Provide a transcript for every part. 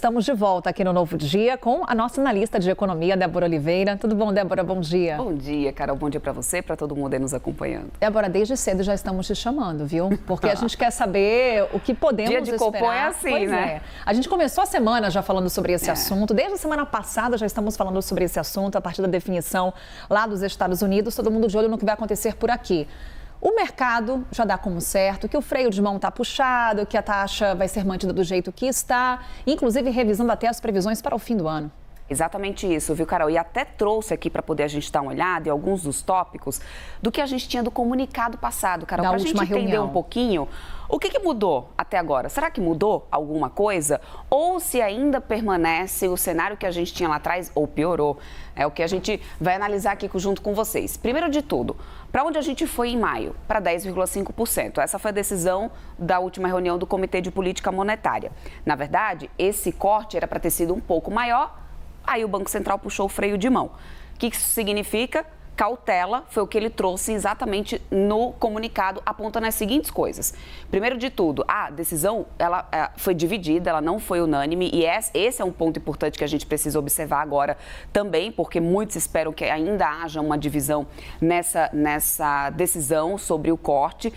Estamos de volta aqui no Novo Dia com a nossa analista de economia, Débora Oliveira. Tudo bom, Débora? Bom dia. Bom dia, Carol. Bom dia para você, para todo mundo aí nos acompanhando. Débora, desde cedo já estamos te chamando, viu? Porque a gente quer saber o que podemos esperar. Dia de Copom é assim, pois né? É. A gente começou a semana já falando sobre esse assunto. Desde a semana passada já estamos falando sobre esse assunto, a partir da definição lá dos Estados Unidos. Todo mundo de olho no que vai acontecer por aqui. O mercado já dá como certo que o freio de mão está puxado, que a taxa vai ser mantida do jeito que está, inclusive revisando até as previsões para o fim do ano. Exatamente isso, viu, Carol? E até trouxe aqui para poder a gente dar uma olhada em alguns dos tópicos do que a gente tinha do comunicado passado, Carol, para a gente entender um pouquinho o que mudou até agora. Será que mudou alguma coisa? Ou se ainda permanece o cenário que a gente tinha lá atrás ou piorou? É o que a gente vai analisar aqui junto com vocês. Primeiro de tudo, para onde a gente foi em maio? Para 10,5%. Essa foi a decisão da última reunião do Comitê de Política Monetária. Na verdade, esse corte era para ter sido um pouco maior, aí o Banco Central puxou o freio de mão. O que isso significa? Cautela, foi o que ele trouxe exatamente no comunicado, apontando as seguintes coisas. Primeiro de tudo, a decisão ela foi dividida, ela não foi unânime, e esse é um ponto importante que a gente precisa observar agora também, porque muitos esperam que ainda haja uma divisão nessa decisão sobre o corte.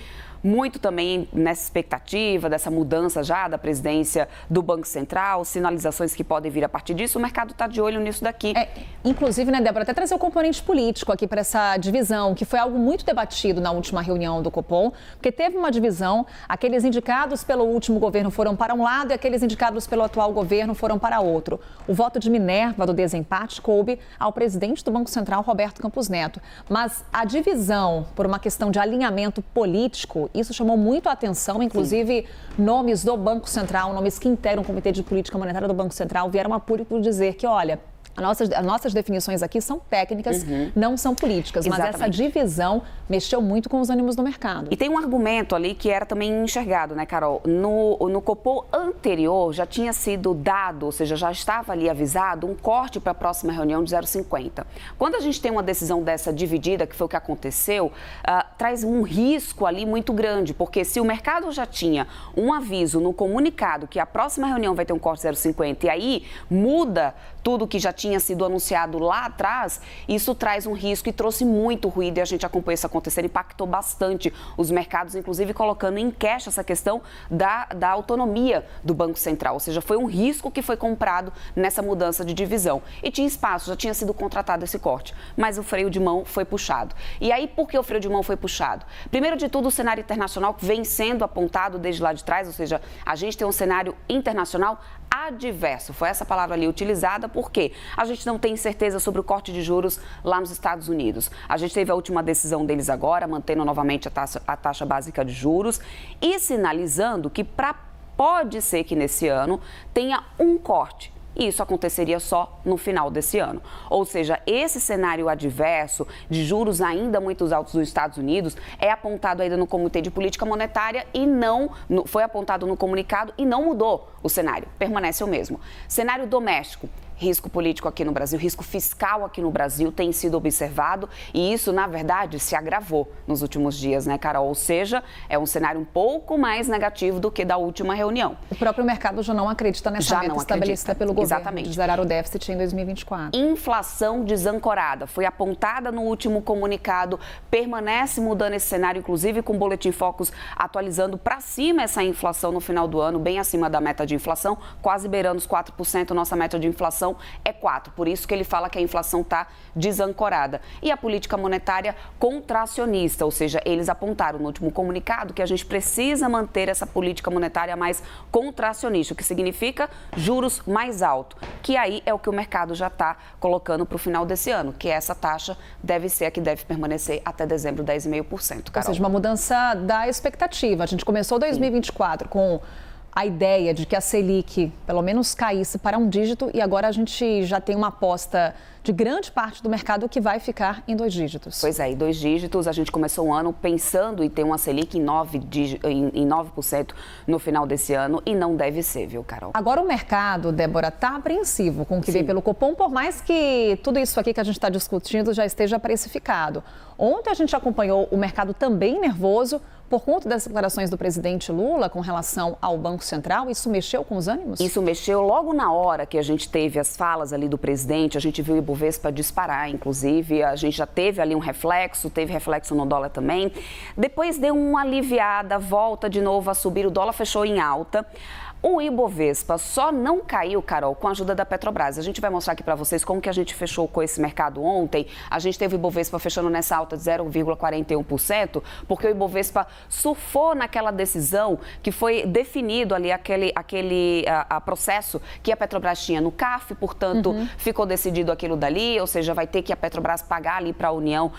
Muito também nessa expectativa dessa mudança já da presidência do Banco Central, sinalizações que podem vir a partir disso, o mercado está de olho nisso daqui. Inclusive, né, Débora, até trazer o componente político aqui para essa divisão, que foi algo muito debatido na última reunião do Copom, porque teve uma divisão, aqueles indicados pelo último governo foram para um lado e aqueles indicados pelo atual governo foram para outro. O voto de Minerva do desempate coube ao presidente do Banco Central, Roberto Campos Neto. Mas a divisão, por uma questão de alinhamento político, isso chamou muito a atenção, inclusive nomes do Banco Central, nomes que integram o Comitê de Política Monetária do Banco Central vieram a público dizer que, olha, as nossas definições aqui são técnicas, não são políticas. Mas essa divisão mexeu muito com os ânimos do mercado. E tem um argumento ali que era também enxergado, né, Carol? No Copom anterior já tinha sido dado, ou seja, já estava ali avisado um corte para a próxima reunião de 0,50. Quando a gente tem uma decisão dessa dividida, que foi o que aconteceu, traz um risco ali muito grande, porque se o mercado já tinha um aviso no comunicado que a próxima reunião vai ter um corte de 0,50 e aí muda tudo que já tinha sido anunciado lá atrás, isso traz um risco e trouxe muito ruído e a gente acompanhou isso acontecer, impactou bastante os mercados, inclusive colocando em queixa essa questão da autonomia do Banco Central, ou seja, foi um risco que foi comprado nessa mudança de divisão. E tinha espaço, já tinha sido contratado esse corte, mas o freio de mão foi puxado. E aí, por que o freio de mão foi puxado? Primeiro de tudo, o cenário internacional que vem sendo apontado desde lá de trás, ou seja, a gente tem um cenário internacional adverso, foi essa palavra ali utilizada, porque a gente não tem certeza sobre o corte de juros lá nos Estados Unidos. A gente teve a última decisão deles agora, mantendo novamente a taxa básica de juros e sinalizando que pode ser que nesse ano tenha um corte. E isso aconteceria só no final desse ano. Ou seja, esse cenário adverso de juros ainda muito altos dos Estados Unidos é apontado ainda no Comitê de Política Monetária e foi apontado no comunicado e não mudou o cenário, permanece o mesmo. Cenário doméstico. Risco político aqui no Brasil, risco fiscal aqui no Brasil tem sido observado e isso, na verdade, se agravou nos últimos dias, né, Carol? Ou seja, é um cenário um pouco mais negativo do que da última reunião. O próprio mercado já não acredita nessa meta estabelecida pelo governo de zerar o déficit em 2024. Inflação desancorada, foi apontada no último comunicado, permanece mudando esse cenário, inclusive com o Boletim Focus atualizando para cima essa inflação no final do ano, bem acima da meta de inflação, quase beirando os 4%, nossa meta de inflação é 4%, por isso que ele fala que a inflação está desancorada. E a política monetária contracionista, ou seja, eles apontaram no último comunicado que a gente precisa manter essa política monetária mais contracionista, o que significa juros mais altos, que aí é o que o mercado já está colocando para o final desse ano, que essa taxa deve ser a que deve permanecer até dezembro, 10,5%. Ou seja, uma mudança da expectativa. A gente começou 2024 com a ideia de que a Selic pelo menos caísse para um dígito e agora a gente já tem uma aposta de grande parte do mercado que vai ficar em 2 dígitos. Pois é, em 2 dígitos. A gente começou o ano pensando em ter uma Selic em 9% no final desse ano e não deve ser, viu, Carol? Agora o mercado, Débora, está apreensivo com o que vem pelo Copom, por mais que tudo isso aqui que a gente está discutindo já esteja precificado. Ontem a gente acompanhou o mercado também nervoso por conta das declarações do presidente Lula com relação ao Banco Central? Isso mexeu com os ânimos? Isso mexeu logo na hora que a gente teve as falas ali do presidente, a gente viu o Ibovespa disparar, inclusive, a gente já teve ali um reflexo, teve reflexo no dólar também. Depois deu uma aliviada, volta de novo a subir, o dólar fechou em alta. O Ibovespa só não caiu, Carol, com a ajuda da Petrobras. A gente vai mostrar aqui para vocês como que a gente fechou com esse mercado ontem. A gente teve o Ibovespa fechando nessa alta de 0,41%, porque o Ibovespa surfou naquela decisão que foi definido ali, aquele processo que a Petrobras tinha no CAF, portanto, ficou decidido aquilo dali, ou seja, vai ter que a Petrobras pagar ali para a União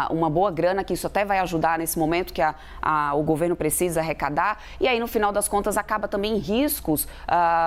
uma boa grana, que isso até vai ajudar nesse momento que o governo precisa arrecadar. E aí, no final das contas, acaba também riscos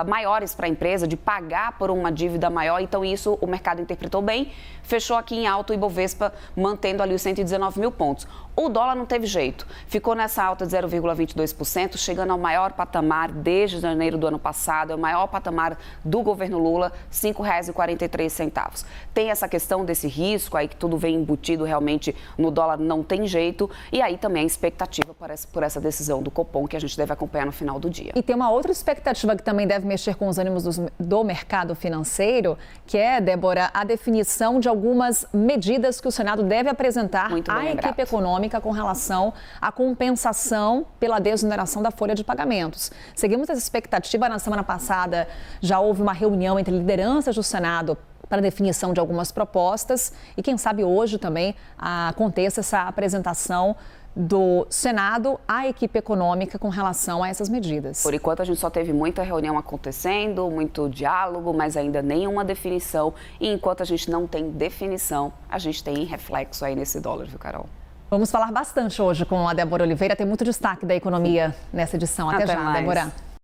maiores para a empresa de pagar por uma dívida maior. Então, isso o mercado interpretou bem, fechou aqui em alta o Ibovespa, mantendo ali os 119 mil pontos. O dólar não teve jeito, ficou nessa alta de 0,22%, chegando ao maior patamar desde janeiro do ano passado, é o maior patamar do governo Lula, R$ 5,43. Tem essa questão desse risco aí que tudo vem embutido realmente no dólar, não tem jeito, e aí também a expectativa por essa decisão do Copom que a gente deve acompanhar no final do dia. E tem uma outra expectativa que também deve mexer com os ânimos do mercado financeiro, que é, Débora, a definição de algumas medidas que o Senado deve apresentar à equipe econômica com relação à compensação pela desoneração da folha de pagamentos. Seguimos essa expectativa. Na semana passada já houve uma reunião entre lideranças do Senado para a definição de algumas propostas e quem sabe hoje também aconteça essa apresentação do Senado à equipe econômica com relação a essas medidas. Por enquanto, a gente só teve muita reunião acontecendo, muito diálogo, mas ainda nenhuma definição. E enquanto a gente não tem definição, a gente tem reflexo aí nesse dólar, viu, Carol? Vamos falar bastante hoje com a Débora Oliveira. Tem muito destaque da economia nessa edição. Até já, mais. Débora.